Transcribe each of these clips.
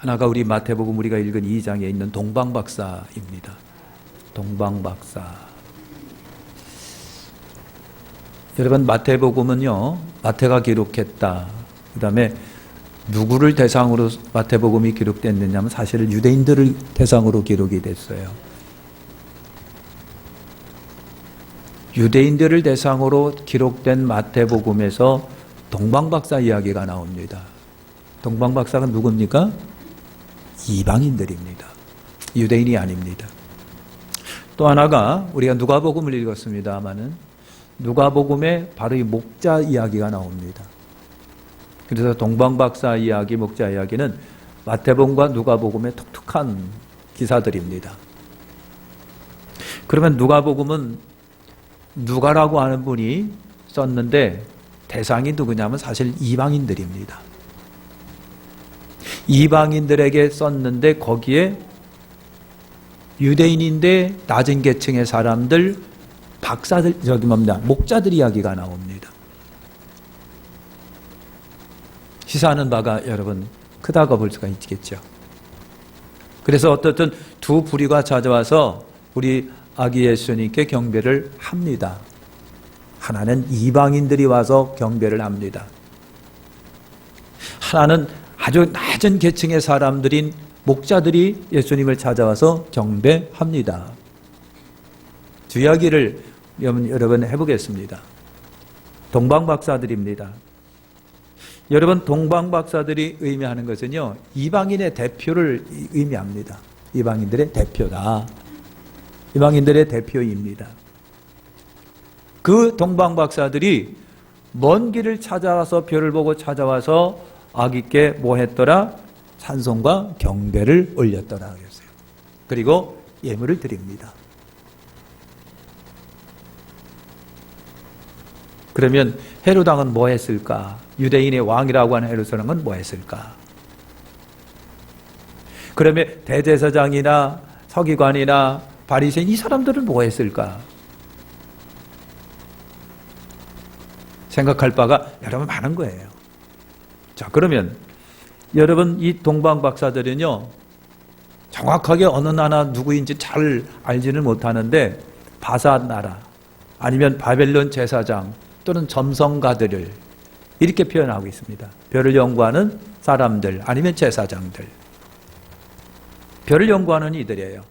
하나가 우리 마태복음 우리가 읽은 2장에 있는 동방박사입니다. 동방박사. 여러분, 마태복음은요, 마태가 기록했다. 그 다음에 누구를 대상으로 마태복음이 기록됐느냐면 사실 유대인들을 대상으로 기록이 됐어요. 유대인들을 대상으로 기록된 마태복음에서 동방박사 이야기가 나옵니다. 동방박사가 누굽니까? 이방인들입니다. 유대인이 아닙니다. 또 하나가 우리가 누가복음을 읽었습니다마는 누가복음에 바로 이 목자 이야기가 나옵니다. 그래서 동방박사 이야기, 목자 이야기는 마태복음과 누가복음의 독특한 기사들입니다. 그러면 누가복음은 누가라고 하는 분이 썼는데 대상이 누구냐면 사실 이방인들입니다. 이방인들에게 썼는데 거기에 유대인인데 낮은 계층의 사람들, 박사들, 목자들 이야기가 나옵니다. 시사하는 바가 여러분 크다고 볼 수가 있겠죠. 그래서 어떻든 두 부류가 찾아와서 우리 아기 예수님께 경배를 합니다. 하나는 이방인들이 와서 경배를 합니다. 하나는 아주 낮은 계층의 사람들인 목자들이 예수님을 찾아와서 경배합니다. 두 이야기를 여러분 해보겠습니다. 동방박사들입니다. 여러분, 동방박사들이 의미하는 것은요, 이방인의 대표를 의미합니다. 이방인들의 대표다. 이방인들의 대표입니다. 그 동방박사들이 먼 길을 찾아와서 별을 보고 찾아와서 아기께 뭐 했더라? 찬송과 경배를 올렸더라 그랬어요. 그리고 예물을 드립니다. 그러면 헤롯 왕은 뭐 했을까? 유대인의 왕이라고 하는 헤롯 왕은 뭐 했을까? 그러면 대제사장이나 서기관이나 바리새인 이 사람들은 뭐 했을까? 생각할 바가 여러분 많은 거예요. 자, 그러면 여러분, 이 동방박사들은요, 정확하게 어느 나라 누구인지 잘 알지는 못하는데 바사 나라 아니면 바벨론 제사장 또는 점성가들을 이렇게 표현하고 있습니다. 별을 연구하는 사람들 아니면 제사장들. 별을 연구하는 이들이에요.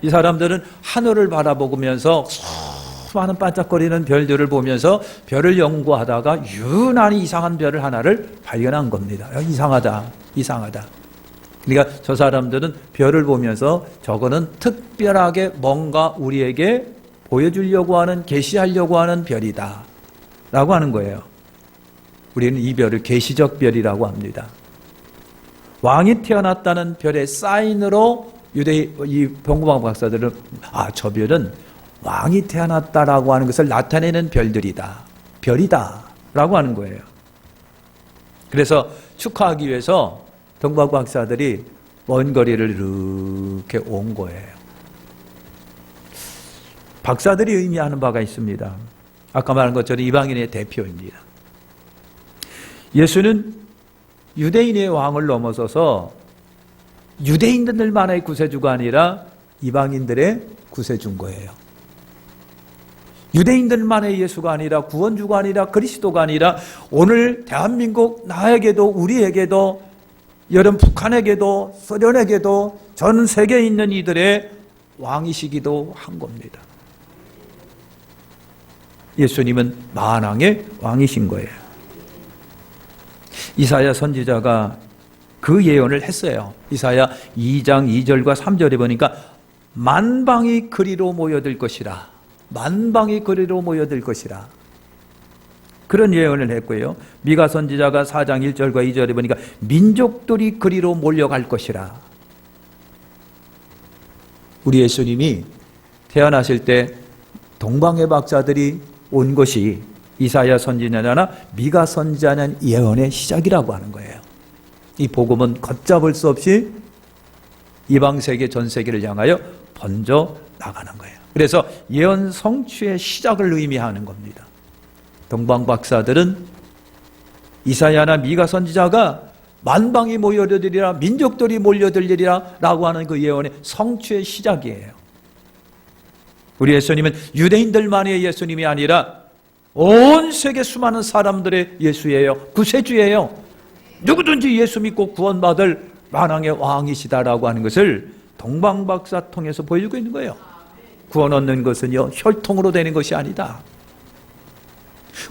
이 사람들은 하늘을 바라보면서 수많은 반짝거리는 별들을 보면서 별을 연구하다가 유난히 이상한 별을 하나를 발견한 겁니다. 이상하다, 이상하다. 그러니까 저 사람들은 별을 보면서 저거는 특별하게 뭔가 우리에게 보여주려고 하는, 계시하려고 하는 별이다 라고 하는 거예요. 우리는 이 별을 계시적 별이라고 합니다. 왕이 태어났다는 별의 사인으로 이 동방 박사들은 저 별은 왕이 태어났다라고 하는 것을 나타내는 별들이다, 별이다 라고 하는 거예요. 그래서 축하하기 위해서 동방 박사들이 먼 거리를 이렇게 온 거예요. 박사들이 의미하는 바가 있습니다. 아까 말한 것처럼 이방인의 대표입니다. 예수는 유대인의 왕을 넘어서서 유대인들만의 구세주가 아니라 이방인들의 구세주인 거예요. 유대인들만의 예수가 아니라, 구원주가 아니라, 그리스도가 아니라 오늘 대한민국 나에게도, 우리에게도, 여러분 북한에게도, 소련에게도, 전 세계에 있는 이들의 왕이시기도 한 겁니다. 예수님은 만왕의 왕이신 거예요. 이사야 선지자가 그 예언을 했어요. 이사야 2장 2절과 3절에 보니까 만방이 그리로 모여들 것이라. 만방이 그리로 모여들 것이라. 그런 예언을 했고요. 미가 선지자가 4장 1절과 2절에 보니까 민족들이 그리로 몰려갈 것이라. 우리 예수님이 태어나실 때 동방의 박사들이 온 것이 이사야 선지자나 미가 선지자는 예언의 시작이라고 하는 거예요. 이 복음은 걷잡을 수 없이 이방 세계, 전 세계를 향하여 번져 나가는 거예요. 그래서 예언 성취의 시작을 의미하는 겁니다. 동방 박사들은 이사야나 미가 선지자가 만방이 모여들리라, 민족들이 몰려들리라 라고 하는 그 예언의 성취의 시작이에요. 우리 예수님은 유대인들만의 예수님이 아니라 온 세계 수많은 사람들의 예수예요. 구세주예요. 누구든지 예수 믿고 구원받을 만왕의 왕이시다라고 하는 것을 동방박사 통해서 보여주고 있는 거예요. 구원 얻는 것은요, 혈통으로 되는 것이 아니다.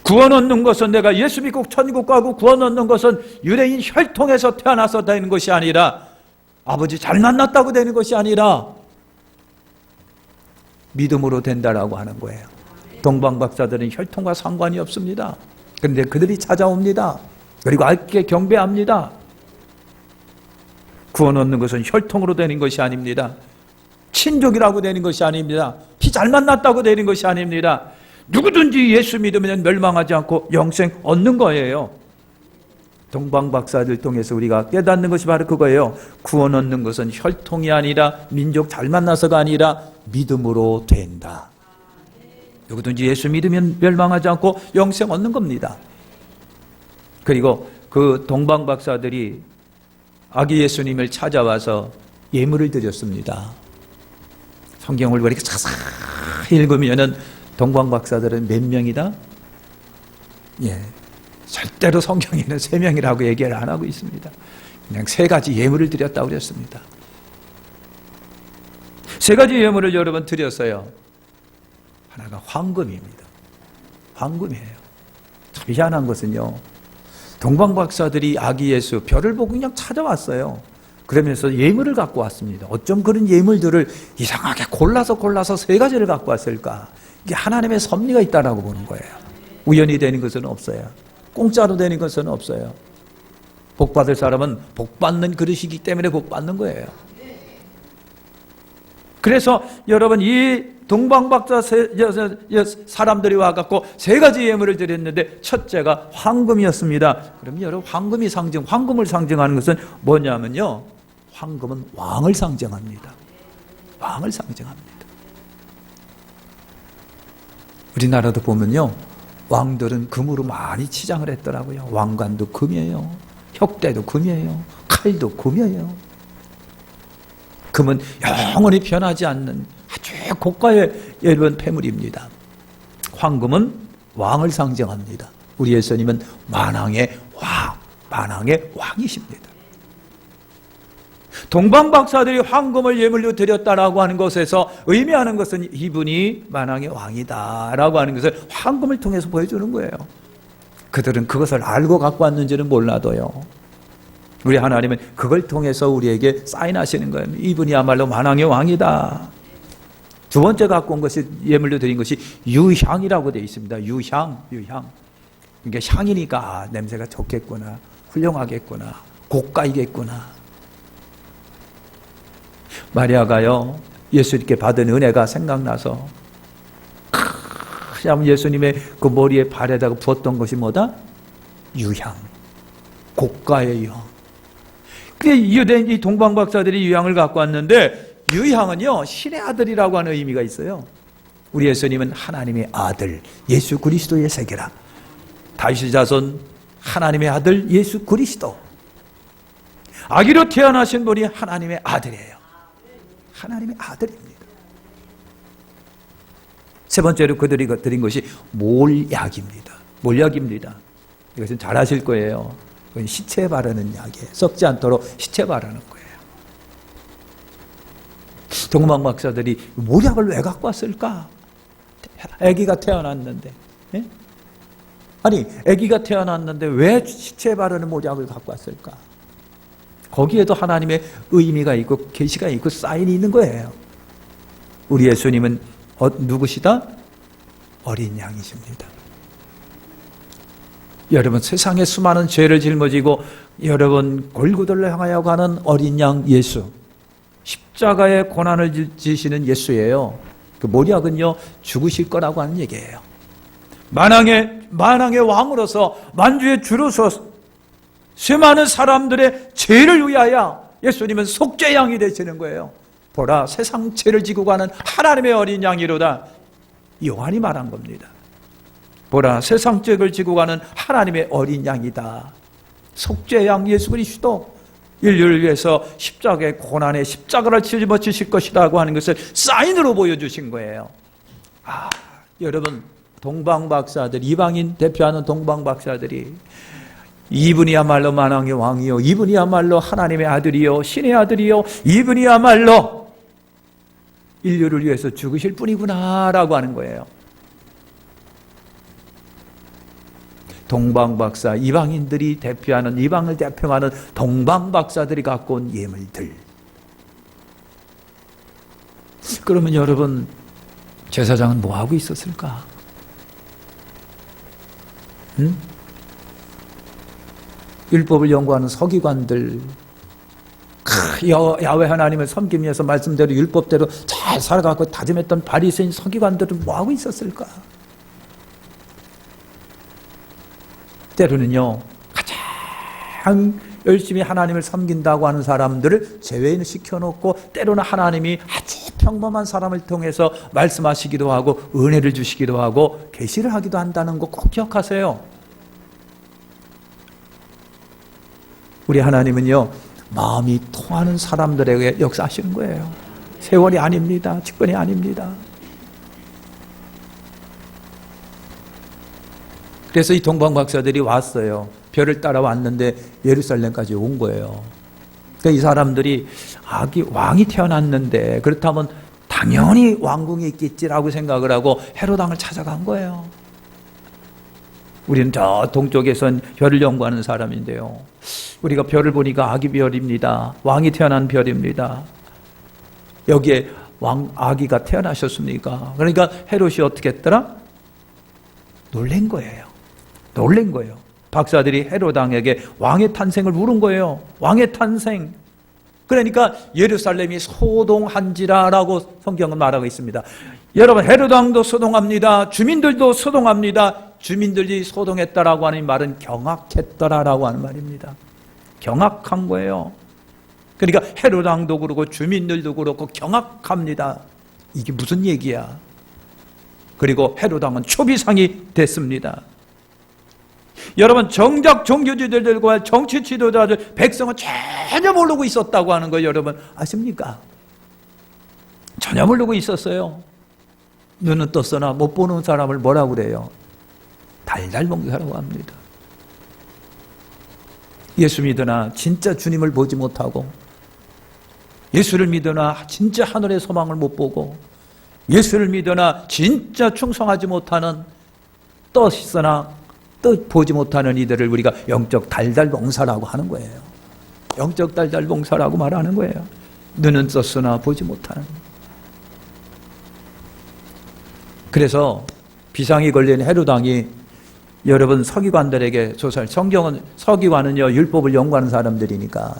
구원 얻는 것은 내가 예수 믿고 천국 가고, 구원 얻는 것은 유대인 혈통에서 태어나서 되는 것이 아니라, 아버지 잘 만났다고 되는 것이 아니라 믿음으로 된다라고 하는 거예요. 동방박사들은 혈통과 상관이 없습니다. 그런데 그들이 찾아옵니다. 그리고 알게 경배합니다. 구원 얻는 것은 혈통으로 되는 것이 아닙니다. 친족이라고 되는 것이 아닙니다. 피 잘 만났다고 되는 것이 아닙니다. 누구든지 예수 믿으면 멸망하지 않고 영생 얻는 거예요. 동방박사들 통해서 우리가 깨닫는 것이 바로 그거예요. 구원 얻는 것은 혈통이 아니라, 민족 잘 만나서가 아니라 믿음으로 된다. 누구든지 예수 믿으면 멸망하지 않고 영생 얻는 겁니다. 그리고 그 동방박사들이 아기 예수님을 찾아와서 예물을 드렸습니다. 성경을 이렇게 자세히 읽으면은 동방박사들은 몇 명이다? 절대로 성경에는 3명이라고 얘기를 안 하고 있습니다. 그냥 3가지 예물을 드렸다고 그랬습니다. 3가지 예물을 여러분 드렸어요. 하나가 황금입니다. 황금이에요. 참 희한한 것은요, 동방박사들이 아기 예수 별을 보고 그냥 찾아왔어요. 그러면서 예물을 갖고 왔습니다. 어쩜 그런 예물들을 이상하게 골라서 3가지를 갖고 왔을까? 이게 하나님의 섭리가 있다라고 보는 거예요. 우연히 되는 것은 없어요. 공짜로 되는 것은 없어요. 복 받을 사람은 복 받는 그릇이기 때문에 복 받는 거예요. 그래서 여러분, 이 동방박사 사람들이 와갖고 3가지 예물을 드렸는데 첫째가 황금이었습니다. 그럼 여러분, 황금을 상징하는 것은 뭐냐면요, 황금은 왕을 상징합니다. 왕을 상징합니다. 우리나라도 보면요, 왕들은 금으로 많이 치장을 했더라고요. 왕관도 금이에요. 혁대도 금이에요. 칼도 금이에요. 금은 영원히 변하지 않는 아주 고가의 여러분 폐물입니다. 황금은 왕을 상징합니다. 우리 예수님은 만왕의 왕이십니다. 동방박사들이 황금을 예물로 드렸다라고 하는 것에서 의미하는 것은 이분이 만왕의 왕이다라고 하는 것을 황금을 통해서 보여주는 거예요. 그들은 그것을 알고 갖고 왔는지는 몰라도요, 우리 하나님은 그걸 통해서 우리에게 사인하시는 거예요. 이분이야말로 만왕의 왕이다. 2번째 갖고 온 것이, 예물로 드린 것이 유향이라고 되어 있습니다. 유향. 이게 향이니까 냄새가 좋겠구나, 훌륭하겠구나, 고가이겠구나. 마리아가요, 예수님께 받은 은혜가 생각나서 그냥 예수님의 그 머리에 발에다가 부었던 것이 뭐다? 유향, 고가의 향. 그래, 이 동방박사들이 유향을 갖고 왔는데, 유향은요, 신의 아들이라고 하는 의미가 있어요. 우리 예수님은 하나님의 아들 예수 그리스도의 세계라. 다윗의 자손 하나님의 아들 예수 그리스도, 아기로 태어나신 분이 하나님의 아들이에요. 하나님의 아들입니다. 3번째로 그들이 드린 것이 몰약입니다. 몰약입니다. 이것은 잘 아실 거예요. 그건 시체에 바르는 약이에요. 썩지 않도록 시체에 바르는 거예요. 동방박사들이 몰약을 왜 갖고 왔을까? 아기가 태어났는데, 예? 아니, 아기가 태어났는데 왜 시체에 바르는 몰약을 갖고 왔을까? 거기에도 하나님의 의미가 있고 계시가 있고 사인이 있는 거예요. 우리 예수님은 누구시다? 어린 양이십니다. 여러분, 세상에 수많은 죄를 짊어지고 여러분 골고다를 향하여 가는 어린 양 예수, 십자가의 고난을 지시는 예수예요. 그 몰약은요, 죽으실 거라고 하는 얘기예요. 만왕의 왕으로서, 만주의 주로서 수많은 사람들의 죄를 위하여 예수님은 속죄양이 되시는 거예요. 보라, 세상 죄를 지고 가는 하나님의 어린 양이로다. 요한이 말한 겁니다. 보라, 세상 죄를 지고 가는 하나님의 어린 양이다. 속죄의 양 예수 그리스도 인류를 위해서 십자가의 고난의 십자가를 짊어지실 것이라고 하는 것을 사인으로 보여주신 거예요. 여러분, 동방박사들, 이방인 대표하는 동방박사들이 이분이야말로 만왕의 왕이요, 이분이야말로 하나님의 아들이요, 신의 아들이요, 이분이야말로 인류를 위해서 죽으실 분이구나라고 하는 거예요. 동방박사, 이방인들이 대표하는, 이방을 대표하는 동방박사들이 갖고 온 예물들. 그러면 여러분, 제사장은 뭐 하고 있었을까? 율법을 연구하는 서기관들, 야훼 하나님을 섬기기 위해서 말씀대로 율법대로 잘 살아가고 다짐했던 바리새인 서기관들은 뭐 하고 있었을까? 때로는요, 가장 열심히 하나님을 섬긴다고 하는 사람들을 제외인 시켜놓고, 때로는 하나님이 아주 평범한 사람을 통해서 말씀하시기도 하고 은혜를 주시기도 하고 계시를 하기도 한다는 거 꼭 기억하세요. 우리 하나님은요, 마음이 통하는 사람들에게 역사하시는 거예요. 세월이 아닙니다. 직분이 아닙니다. 그래서 이 동방박사들이 왔어요. 별을 따라왔는데 예루살렘까지 온 거예요. 그러니까 이 사람들이 왕이 태어났는데 그렇다면 당연히 왕궁에 있겠지라고 생각을 하고 헤롯 왕을 찾아간 거예요. 우리는 저 동쪽에선 별을 연구하는 사람인데요, 우리가 별을 보니까 아기 별입니다. 왕이 태어난 별입니다. 여기에 아기가 태어나셨습니까? 그러니까 헤롯이 어떻게 했더라? 놀란 거예요. 박사들이 헤롯 왕에게 왕의 탄생을 물은 거예요. 왕의 탄생. 그러니까 예루살렘이 소동한지라라고 성경은 말하고 있습니다. 여러분, 헤롯 왕도 소동합니다. 주민들도 소동합니다. 주민들이 소동했다라고 하는 말은 경악했더라라고 하는 말입니다. 경악한 거예요. 그러니까 헤롯 왕도 그렇고 주민들도 그렇고 경악합니다. 이게 무슨 얘기야? 그리고 헤롯 왕은 초비상이 됐습니다. 여러분, 정작 종교지들과 정치 지도자들, 백성은 전혀 모르고 있었다고 하는 거 여러분 아십니까? 전혀 모르고 있었어요. 눈은 떴으나 못 보는 사람을 뭐라고 그래요? 달달봉사라고 합니다. 예수 믿으나 진짜 주님을 보지 못하고, 예수를 믿으나 진짜 하늘의 소망을 못 보고, 예수를 믿으나 진짜 충성하지 못하는, 뜻 보지 못하는 이들을 우리가 영적 달달봉사라고 하는 거예요. 영적 달달봉사라고 말하는 거예요. 눈은 떴으나 보지 못하는. 그래서 비상이 걸린 헤롯 왕이 여러분 서기관들에게 조사를, 성경은, 서기관은요 율법을 연구하는 사람들이니까,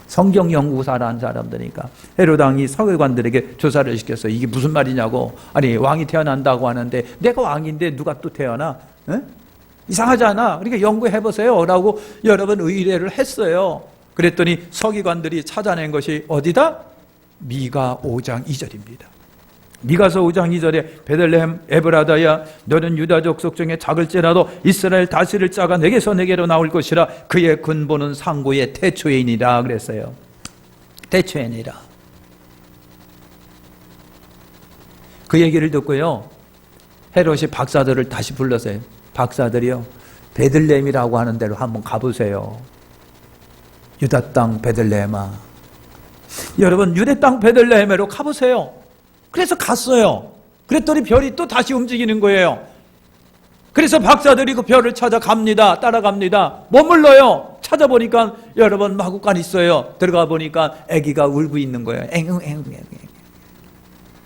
성경 연구사라는 사람들이니까 헤롯 왕이 서기관들에게 조사를 시켰어요. 이게 무슨 말이냐고. 아니, 왕이 태어난다고 하는데 내가 왕인데 누가 또 태어나? 에? 이상하지 않아? 그러니까 연구해보세요 라고 여러분 의뢰를 했어요. 그랬더니 서기관들이 찾아낸 것이 어디다? 미가 5장 2절입니다. 미가서 5장 2절에 베들레헴 에브라다야, 너는 유다 족속 중에 작을지라도 이스라엘 다스릴 자가 내게서 내게로 나올 것이라. 그의 근본은 상고의 태초이니라 그랬어요. 태초이니라. 그 얘기를 듣고요, 헤롯이 박사들을 다시 불러서요. 박사들이요, 베들레헴이라고 하는 데로 한번 가보세요. 유다 땅 베들레헴아, 여러분 유대 땅 베들레헴으로 가보세요. 그래서 갔어요. 그랬더니 별이 또 다시 움직이는 거예요. 그래서 박사들이 그 별을 찾아갑니다. 따라갑니다. 머물러요. 찾아보니까 여러분 마구간 있어요. 들어가 보니까 아기가 울고 있는 거예요. 앵앵앵앵.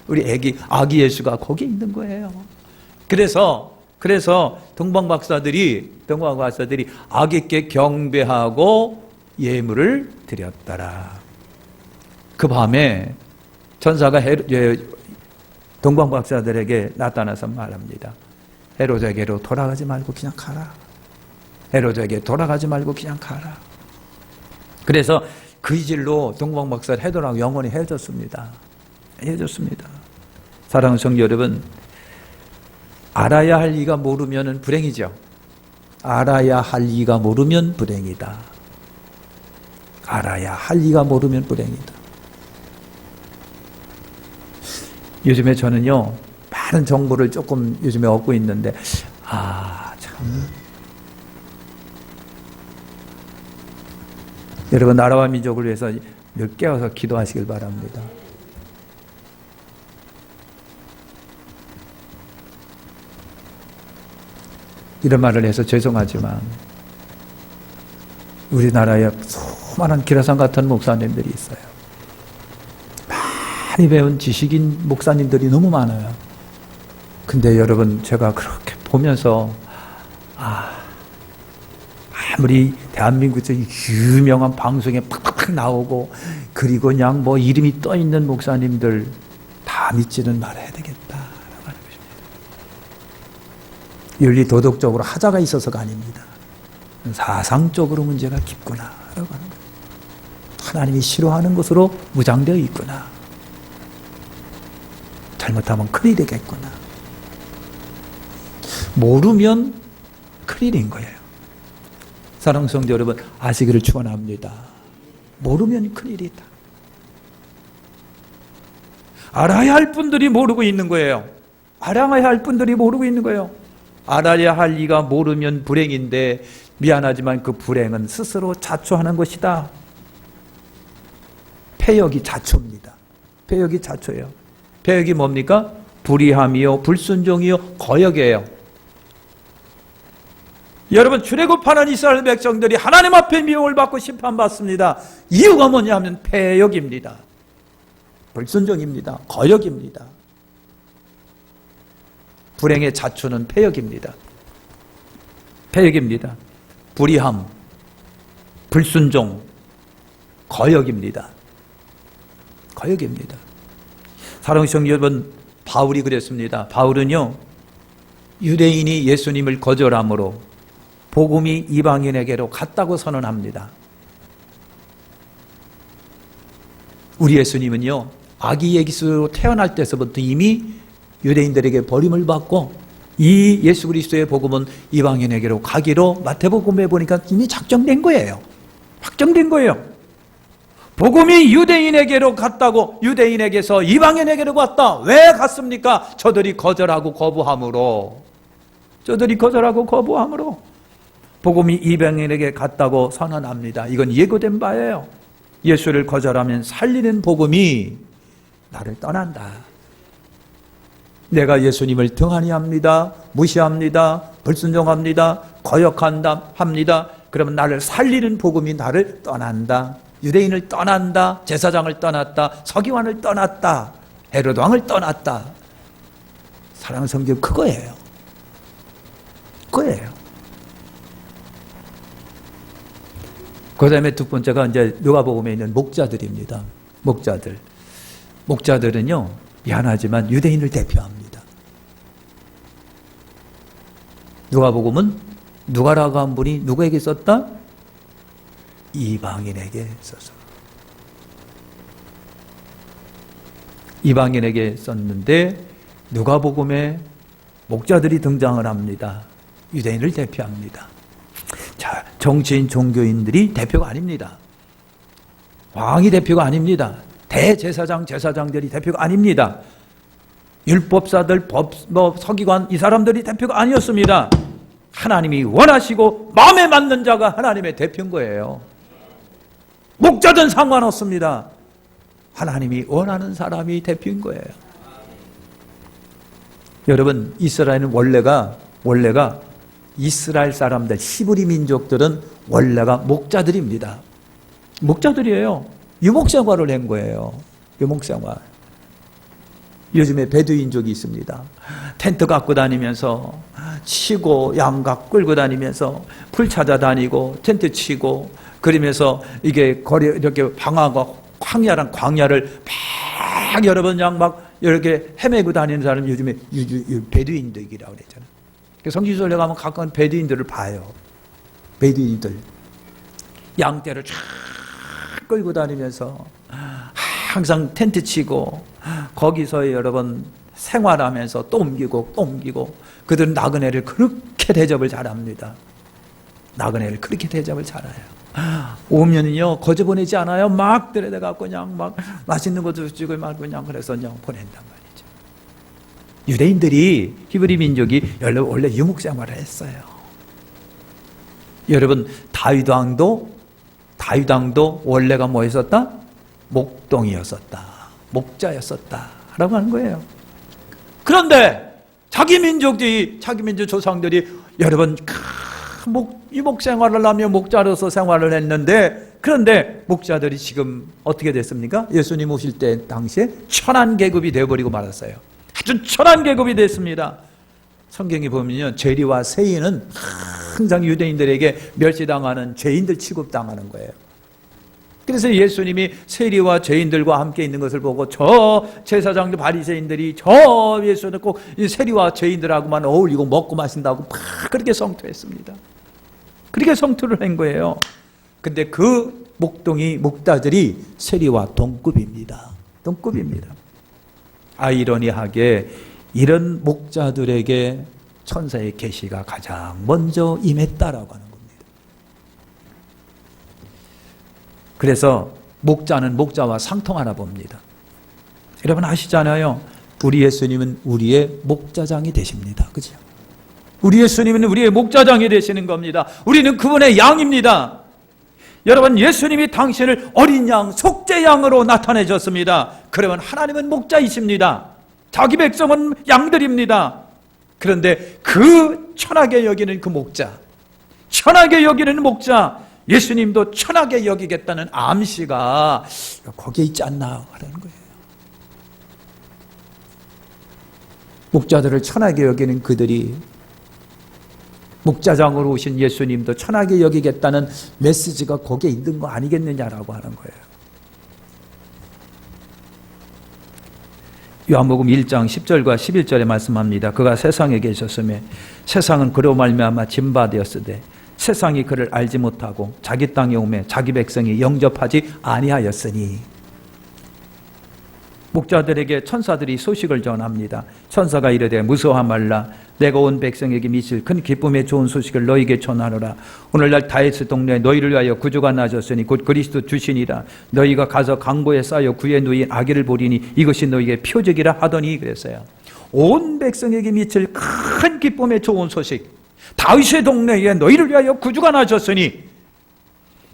우리 아기 예수가 거기에 있는 거예요. 그래서 동방박사들이 아기께 경배하고 예물을 드렸더라. 그 밤에 천사가 동방박사들에게 나타나서 말합니다. 헤롯에게로 돌아가지 말고 그냥 가라. 헤롯에게 돌아가지 말고 그냥 가라. 그래서 그 길로 동방박사 헤롯하고 영원히 헤어졌습니다. 사랑하는 성도 여러분, 알아야 할 이가 모르면 불행이죠. 알아야 할 이가 모르면 불행이다. 알아야 할 이가 모르면 불행이다. 요즘에 저는요, 많은 정보를 조금 요즘에 얻고 있는데, 참. 여러분, 나라와 민족을 위해서 깨어서 기도하시길 바랍니다. 이런 말을 해서 죄송하지만, 우리나라에 수많은 기라상 같은 목사님들이 있어요. 많이 배운 지식인 목사님들이 너무 많아요. 근데 여러분, 제가 그렇게 보면서 아무리 대한민국에서 유명한 방송에 팍팍 나오고 그리고 그냥 뭐 이름이 떠 있는 목사님들 다 믿지는 말아야 되겠다라고 하는 것입니다. 윤리 도덕적으로 하자가 있어서가 아닙니다. 사상적으로 문제가 깊구나라고 하는 거예요. 하나님이 싫어하는 것으로 무장되어 있구나. 잘못하면 큰일이 되겠구나. 모르면 큰일인 거예요. 사랑하는 성도 여러분, 아시기를 축원합니다. 모르면 큰일이다. 알아야 할 분들이 모르고 있는 거예요. 알아야 할 분들이 모르고 있는 거예요. 알아야 할 이가 모르면 불행인데 미안하지만 그 불행은 스스로 자초하는 것이다. 패역이 자초입니다. 패역이 자초예요. 패역이 뭡니까? 불의함이요, 불순종이요, 거역이에요. 여러분, 출애굽하는 이스라엘 백성들이 하나님 앞에 미움을 받고 심판받습니다. 이유가 뭐냐면 패역입니다. 불순종입니다. 거역입니다. 불행의 자초는 패역입니다. 패역입니다. 불의함, 불순종, 거역입니다. 거역입니다. 사랑하는 성도 여러분, 바울이 그랬습니다. 바울은요, 유대인이 예수님을 거절함으로 복음이 이방인에게로 갔다고 선언합니다. 우리 예수님은요, 아기 예수로 태어날 때서부터 이미 유대인들에게 버림을 받고 이 예수 그리스도의 복음은 이방인에게로 가기로 마태복음에 보니까 이미 작정된 거예요. 확정된 거예요. 복음이 유대인에게로 갔다고, 유대인에게서 이방인에게로 갔다. 왜 갔습니까? 저들이 거절하고 거부함으로. 저들이 거절하고 거부함으로 복음이 이방인에게 갔다고 선언합니다. 이건 예고된 바예요. 예수를 거절하면 살리는 복음이 나를 떠난다. 내가 예수님을 등한히 합니다. 무시합니다. 불순종합니다. 거역한다 합니다. 그러면 나를 살리는 복음이 나를 떠난다. 유대인을 떠난다. 제사장을 떠났다. 서기관을 떠났다. 헤로드 왕을 떠났다. 사랑하는 성경 그거예요. 그거예요. 그 다음에 두 번째가 이제 누가복음에 있는 목자들입니다. 목자들. 목자들은요, 미안하지만 유대인을 대표합니다. 누가복음은 누가라고 한 분이 누구에게 썼다? 이방인에게 써서. 이방인에게 썼는데 누가복음에 목자들이 등장을 합니다. 유대인을 대표합니다. 자, 정치인, 종교인들이 대표가 아닙니다. 왕이 대표가 아닙니다. 대제사장, 제사장들이 대표가 아닙니다. 율법사들, 서기관, 이 사람들이 대표가 아니었습니다. 하나님이 원하시고 마음에 맞는 자가 하나님의 대표인 거예요. 목자든 상관없습니다. 하나님이 원하는 사람이 대표인 거예요. 여러분, 이스라엘은 원래가 이스라엘 사람들, 히브리 민족들은 원래가 목자들입니다. 목자들이에요. 유목생활을 한 거예요. 유목생활. 요즘에 베두인족이 있습니다. 텐트 갖고 다니면서 치고 양각 끌고 다니면서 풀 찾아다니고 텐트 치고 그러면서 이게 거리 이렇게 방황과 광야란 광야를 막 여러분 막 이렇게 헤매고 다니는 사람 요즘에 베두인족이라고 그랬잖아요. 성지순례 가면 가끔 베두인들을 봐요. 베두인들 양떼를 쫙 끌고 다니면서 항상 텐트 치고 거기서 여러분 생활하면서 또 옮기고 그들은 나그네를 그렇게 대접을 잘합니다. 나그네를 그렇게 대접을 잘해요. 오면은요 거저 보내지 않아요. 막 데려다가 그냥 막 맛있는 것도 주고 막 그냥 그래서 그냥 보낸단 말이죠. 유대인들이 히브리 민족이 원래 유목생활을 했어요. 여러분 다윗 왕도 원래가 뭐였었다? 목동이었었다. 목자였었다라고 하는 거예요. 그런데 자기 민족 조상들이 여러분 유목 생활을 하며 목자로서 생활을 했는데, 그런데 목자들이 지금 어떻게 됐습니까? 예수님 오실 때 당시에 천한계급이 되어버리고 말았어요. 아주 천한계급이 됐습니다. 성경에 보면요, 죄리와 세인은 항상 유대인들에게 멸시당하는 죄인들 취급당하는 거예요. 그래서 예수님이 세리와 죄인들과 함께 있는 것을 보고 저 제사장들 바리새인들이 저 예수는 꼭 세리와 죄인들하고만 어울리고 먹고 마신다고 막 그렇게 성토했습니다. 그렇게 성토를 한 거예요. 근데 그 목자들이 세리와 동급입니다. 동급입니다. 아이러니하게 이런 목자들에게 천사의 계시가 가장 먼저 임했다라고 하는 겁니다. 그래서 목자는 목자와 상통하나 봅니다. 여러분 아시잖아요. 우리 예수님은 우리의 목자장이 되십니다. 그죠? 우리 예수님은 우리의 목자장이 되시는 겁니다. 우리는 그분의 양입니다. 여러분 예수님이 당신을 어린 양, 속죄양으로 나타내셨습니다. 그러면 하나님은 목자이십니다. 자기 백성은 양들입니다. 그런데 그 천하게 여기는 그 목자, 천하게 여기는 목자, 예수님도 천하게 여기겠다는 암시가 거기에 있지 않나 하는 거예요. 목자들을 천하게 여기는 그들이 목자장으로 오신 예수님도 천하게 여기겠다는 메시지가 거기에 있는 거 아니겠느냐라고 하는 거예요. 요한복음 1장 10절과 11절에 말씀합니다. 그가 세상에 계셨으며 세상은 그로 말미암아 진바되었으되 세상이 그를 알지 못하고 자기 땅에 오매 자기 백성이 영접하지 아니하였으니. 목자들에게 천사들이 소식을 전합니다. 천사가 이르되 무서워하 말라. 내가 온 백성에게 미칠 큰 기쁨의 좋은 소식을 너희에게 전하노라. 오늘날 다윗의 동네에 너희를 위하여 구주가 나셨으니 곧 그리스도 주시니라. 너희가 가서 강보에 쌓여 구에 누인 아기를 보리니 이것이 너희에게 표적이라 하더니. 그랬어요. 온 백성에게 미칠 큰 기쁨의 좋은 소식, 다윗의 동네에 너희를 위하여 구주가 나셨으니.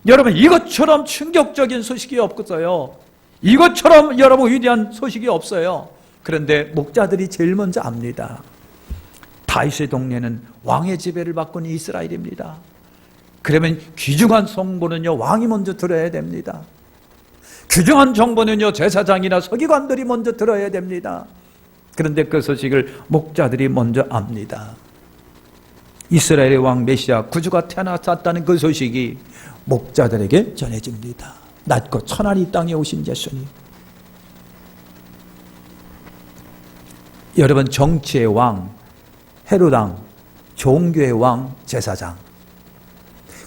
여러분 이것처럼 충격적인 소식이 없어요. 이것처럼 여러분 위대한 소식이 없어요. 그런데 목자들이 제일 먼저 압니다. 다윗의 동네는 왕의 지배를 받고 있는 이스라엘입니다. 그러면 귀중한 정보는요 왕이 먼저 들어야 됩니다. 귀중한 정보는요 제사장이나 서기관들이 먼저 들어야 됩니다. 그런데 그 소식을 목자들이 먼저 압니다. 이스라엘의 왕 메시아 구주가 태어났다는 그 소식이 목자들에게 전해집니다. 낮고 천한 이 땅에 오신 예수님. 여러분 정치의 왕, 헤롯왕, 종교의 왕, 제사장,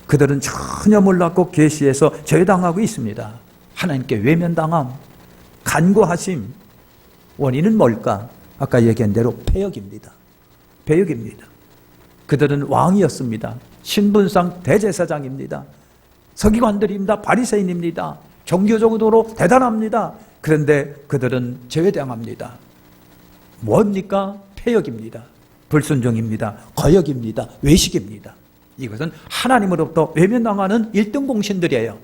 그들은 전혀 몰랐고 계시에서 제외당하고 있습니다. 하나님께 외면당함, 간구하심. 원인은 뭘까? 아까 얘기한 대로 패역입니다. 패역입니다. 그들은 왕이었습니다. 신분상 대제사장입니다. 서기관들입니다. 바리새인입니다. 종교적으로 대단합니다. 그런데 그들은 제외당합니다. 뭡니까? 패역입니다. 불순종입니다. 거역입니다. 외식입니다. 이것은 하나님으로부터 외면당하는 1등 공신들이에요.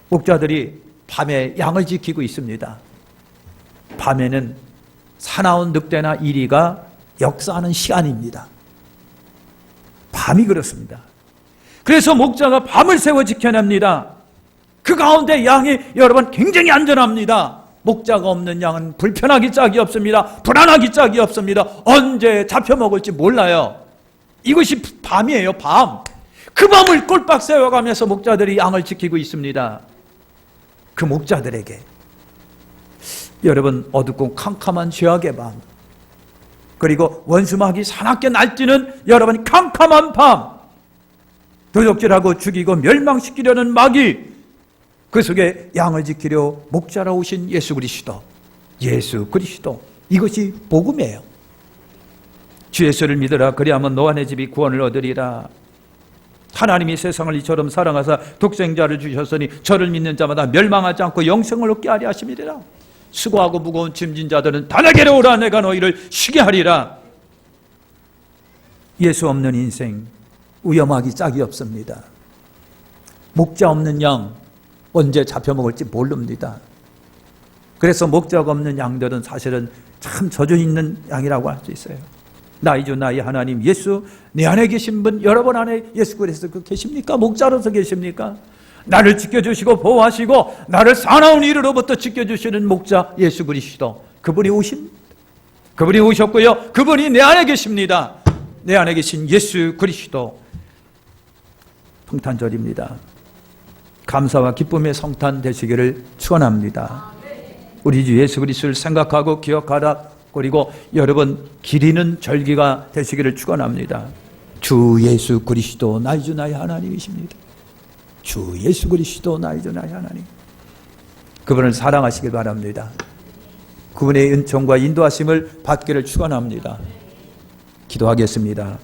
목자들이 밤에 양을 지키고 있습니다. 밤에는 사나운 늑대나 이리가 역사하는 시간입니다. 밤이 그렇습니다. 그래서 목자가 밤을 새워 지켜냅니다. 그 가운데 양이 여러분 굉장히 안전합니다. 목자가 없는 양은 불편하기 짝이 없습니다. 불안하기 짝이 없습니다. 언제 잡혀먹을지 몰라요. 이것이 밤이에요. 밤. 그 밤을 꼴박 세워가면서 목자들이 양을 지키고 있습니다. 그 목자들에게 여러분 어둡고 캄캄한 죄악의 밤, 그리고 원수막이 사납게 날뛰는 여러분 캄캄한 밤, 도적질하고 죽이고 멸망시키려는 마귀, 그 속에 양을 지키려 목자라 오신 예수 그리스도, 예수 그리스도, 이것이 복음이에요. 주 예수를 믿으라. 그리하면 너와 내 집이 구원을 얻으리라. 하나님이 세상을 이처럼 사랑하사 독생자를 주셨으니 저를 믿는 자마다 멸망하지 않고 영생을 얻게 하려 하심이라. 수고하고 무거운 짐진 자들은 다 내게로 오라. 내가 너희를 쉬게 하리라. 예수 없는 인생 위험하기 짝이 없습니다. 목자 없는 양 언제 잡혀먹을지 모릅니다. 그래서 목자가 없는 양들은 사실은 참 저주 있는 양이라고 할 수 있어요. 나의 주 나의 하나님 예수, 내 안에 계신 분, 여러분 안에 예수 그리스도 계십니까? 목자로서 계십니까? 나를 지켜주시고 보호하시고 나를 사나운 일으로부터 지켜주시는 목자 예수 그리스도, 그분이 그분이 오셨고요, 그분이 내 안에 계십니다. 내 안에 계신 예수 그리스도. 성탄절입니다. 감사와 기쁨의 성탄 되시기를 축원합니다. 우리 주 예수 그리스도를 생각하고 기억하라. 그리고 여러분 기리는 절기가 되시기를 축원합니다. 주 예수 그리스도 나의 주 나의 하나님이십니다. 주 예수 그리스도 나의 주 나의 하나님. 그분을 사랑하시길 바랍니다. 그분의 은총과 인도하심을 받기를 축원합니다. 기도하겠습니다.